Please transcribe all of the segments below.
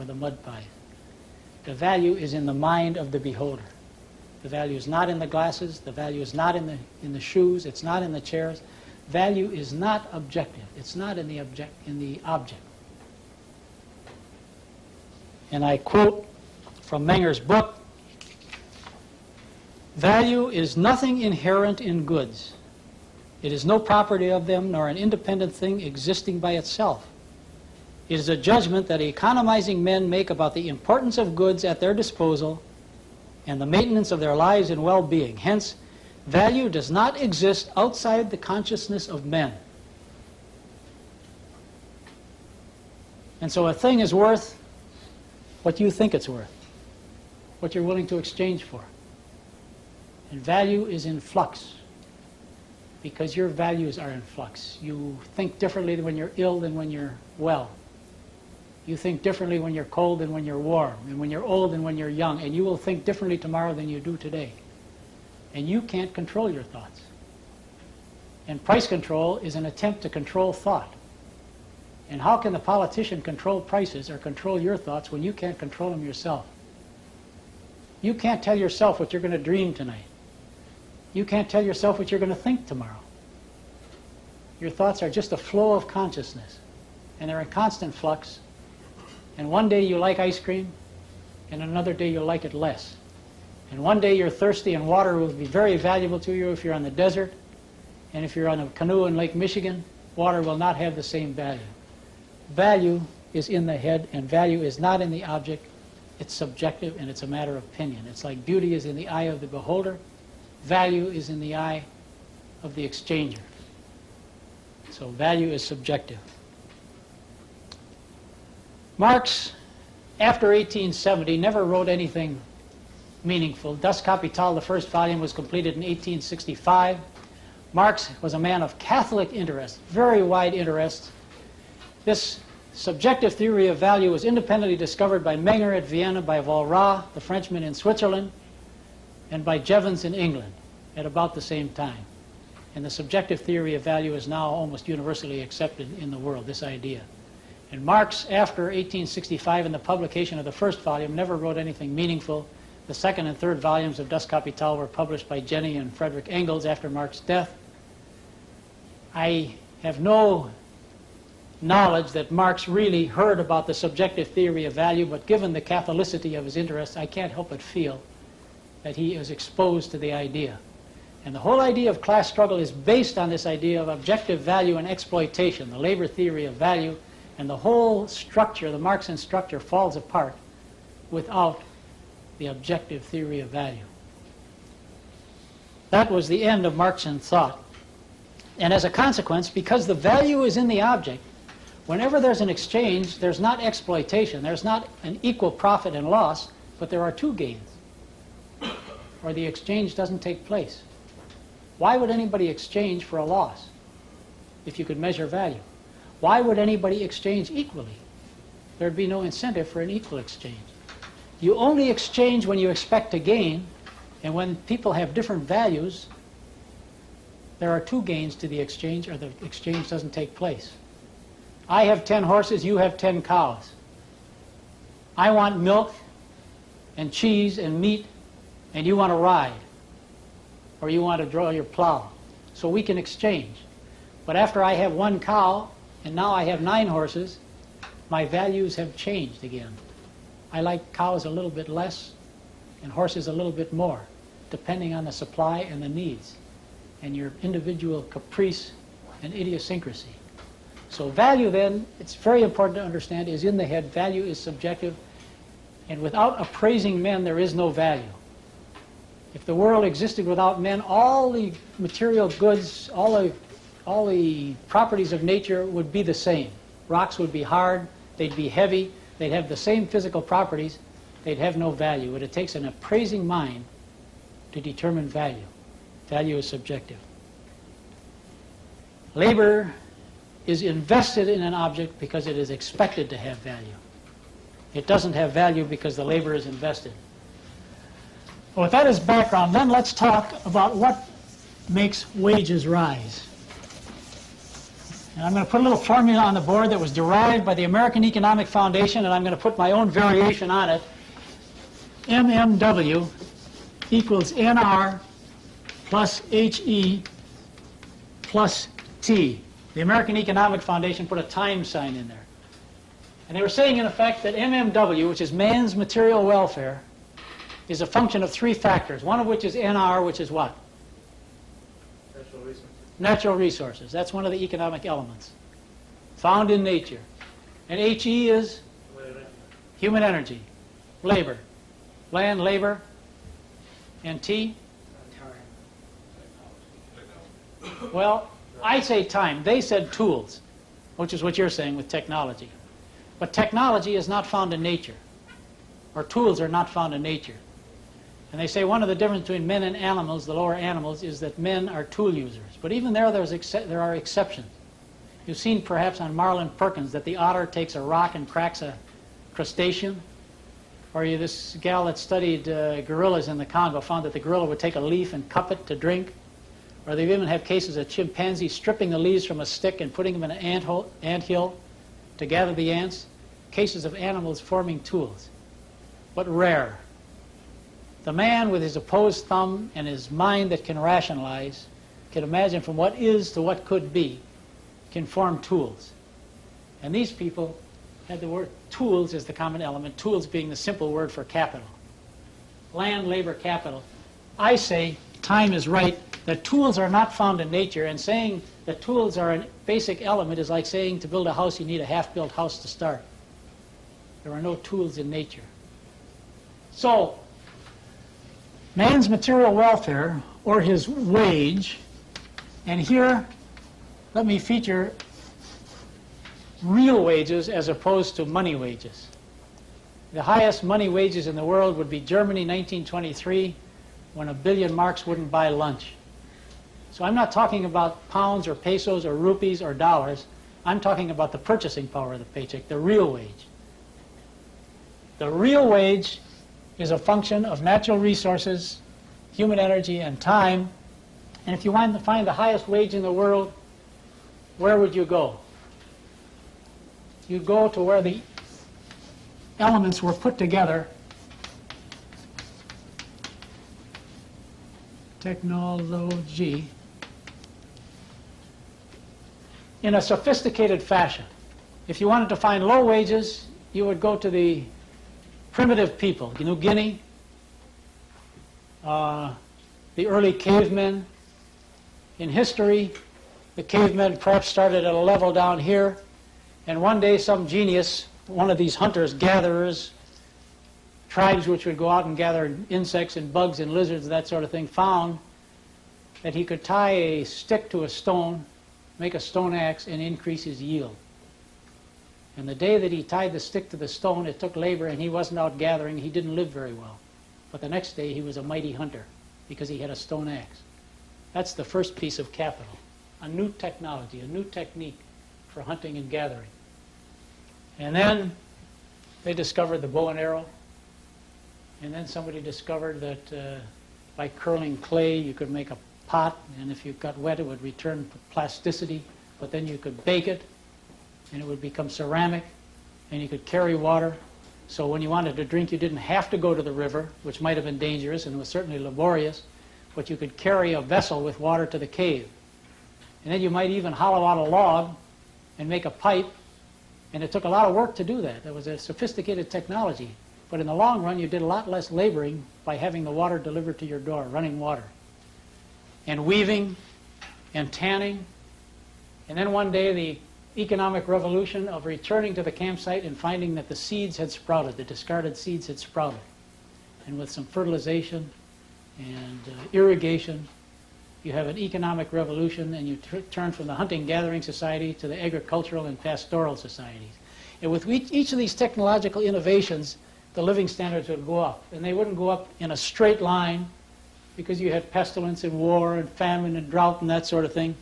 the mud pies. The value is in the mind of the beholder. The value is not in the glasses. The value is not in the shoes. It's not in the chairs. Value is not objective. It's not in the object. And I quote from Menger's book, "Value is nothing inherent in goods. It is no property of them, nor an independent thing existing by itself. It is a judgment that economizing men make about the importance of goods at their disposal and the maintenance of their lives and well-being. Hence, value does not exist outside the consciousness of men." And so a thing is worth what you think it's worth, what you're willing to exchange for. And value is in flux, because your values are in flux. You think differently when you're ill than when you're well. You think differently when you're cold than when you're warm, and when you're old than when you're young, and you will think differently tomorrow than you do today. And you can't control your thoughts. And price control is an attempt to control thought. And how can the politician control prices or control your thoughts when you can't control them yourself? You can't tell yourself what you're going to dream tonight. You can't tell yourself what you're going to think tomorrow. Your thoughts are just a flow of consciousness, and they're in constant flux. And one day you like ice cream, and another day you'll like it less. And one day you're thirsty and water will be very valuable to you if you're on the desert, and if you're on a canoe in Lake Michigan, water will not have the same value. Value is in the head, and value is not in the object. It's subjective, and it's a matter of opinion. It's like beauty is in the eye of the beholder. Value is in the eye of the exchanger. So value is subjective. Marx, after 1870, never wrote anything meaningful. Das Kapital, the first volume, was completed in 1865. Marx was a man of Catholic interest, very wide interest. This subjective theory of value was independently discovered by Menger at Vienna, by Walras, the Frenchman, in Switzerland, and by Jevons in England at about the same time. And the subjective theory of value is now almost universally accepted in the world, this idea. And Marx, after 1865 and the publication of the first volume, never wrote anything meaningful. The second and third volumes of Das Kapital were published by Jenny and Frederick Engels after Marx's death. I have no knowledge that Marx really heard about the subjective theory of value, but given the Catholicity of his interests, I can't help but feel that he is exposed to the idea. And the whole idea of class struggle is based on this idea of objective value and exploitation, the labor theory of value, and the whole structure, the Marxian structure, falls apart without the objective theory of value. That was the end of Marxian thought. And as a consequence, because the value is in the object, whenever there's an exchange, there's not exploitation, there's not an equal profit and loss, but there are two gains, or the exchange doesn't take place. Why would anybody exchange for a loss if you could measure value? Why would anybody exchange equally? There'd be no incentive for an equal exchange. You only exchange when you expect to gain, and when people have different values, there are two gains to the exchange, or the exchange doesn't take place. I have 10 horses, you have 10 cows. I want milk and cheese and meat, and you want to ride, or you want to draw your plow. So we can exchange. But after I have 1 cow, and now I have 9 horses, my values have changed again. I like cows a little bit less and horses a little bit more, depending on the supply and the needs, and your individual caprice and idiosyncrasy. So value then, it's very important to understand, is in the head. Value is subjective, and without appraising men, there is no value. If the world existed without men, all the material goods, all the properties of nature would be the same. Rocks would be hard, they'd be heavy, they'd have the same physical properties, they'd have no value. But it takes an appraising mind to determine value. Value is subjective. Labor is invested in an object because it is expected to have value. It doesn't have value because the labor is invested. Well, with that as background, then let's talk about what makes wages rise. And I'm going to put a little formula on the board that was derived by the American Economic Foundation, and I'm going to put my own variation on it. MMW equals NR plus HE plus T. The American Economic Foundation put a time sign in there. And they were saying, in effect, that MMW, which is man's material welfare, is a function of three factors, one of which is NR, which is what? Natural resources. Natural resources. That's one of the economic elements found in nature. And HE is human energy, labor, land, labor, and T? Well, I say time. They said tools, which is what you're saying with technology. But technology is not found in nature, or tools are not found in nature. And they say one of the differences between men and animals, the lower animals, is that men are tool users. But even there are exceptions. You've seen perhaps on Marlin Perkins that the otter takes a rock and cracks a crustacean. Or this gal that studied gorillas in the Congo found that the gorilla would take a leaf and cup it to drink. Or they've even had cases of chimpanzees stripping the leaves from a stick and putting them in an anthill to gather the ants. Cases of animals forming tools, but rare. The man with his opposed thumb and his mind that can rationalize, can imagine from what is to what could be, can form tools. And these people had the word tools as the common element, tools being the simple word for capital. Land, labor, capital. I say time is right, that tools are not found in nature, and saying that tools are a basic element is like saying to build a house you need a half-built house to start. There are no tools in nature. So, man's material welfare, or his wage, and here let me feature real wages as opposed to money wages. The highest money wages in the world would be Germany 1923, when 1 billion marks wouldn't buy lunch. So I'm not talking about pounds or pesos or rupees or dollars. I'm talking about the purchasing power of the paycheck, the real wage. The real wage is a function of natural resources, human energy, and time. And if you want to find the highest wage in the world, where would you go? You'd go to where the elements were put together. Technology. In a sophisticated fashion. If you wanted to find low wages, you would go to the primitive people, New Guinea, the early cavemen. In history, the cavemen perhaps started at a level down here, and one day some genius, one of these hunters, gatherers, tribes which would go out and gather insects and bugs and lizards, that sort of thing, found that he could tie a stick to a stone, make a stone axe, and increase his yield. And the day that he tied the stick to the stone, it took labor, and he wasn't out gathering. He didn't live very well. But the next day, he was a mighty hunter because he had a stone axe. That's the first piece of capital, a new technology, a new technique for hunting and gathering. And then they discovered the bow and arrow. And then somebody discovered that by curling clay, you could make a pot, and if you got wet, it would return plasticity. But then you could bake it, and it would become ceramic, and you could carry water. So when you wanted to drink, you didn't have to go to the river, which might have been dangerous and was certainly laborious, but you could carry a vessel with water to the cave. And then you might even hollow out a log and make a pipe, and it took a lot of work to do that. It was a sophisticated technology. But in the long run, you did a lot less laboring by having the water delivered to your door, running water. And weaving and tanning. And then one day, the economic revolution of returning to the campsite and finding that the seeds had sprouted, the discarded seeds had sprouted. And with some fertilization and irrigation, you have an economic revolution, and you turn from the hunting-gathering society to the agricultural and pastoral societies. And with each of these technological innovations, the living standards would go up. And they wouldn't go up in a straight line because you had pestilence and war and famine and drought and that sort of thing.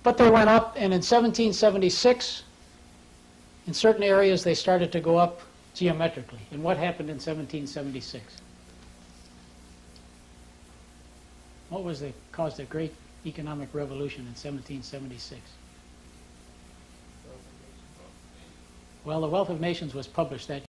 But they went up, and in 1776, in certain areas, they started to go up geometrically. And what happened in 1776? What was caused a great economic revolution in 1776? Well, the Wealth of Nations was published that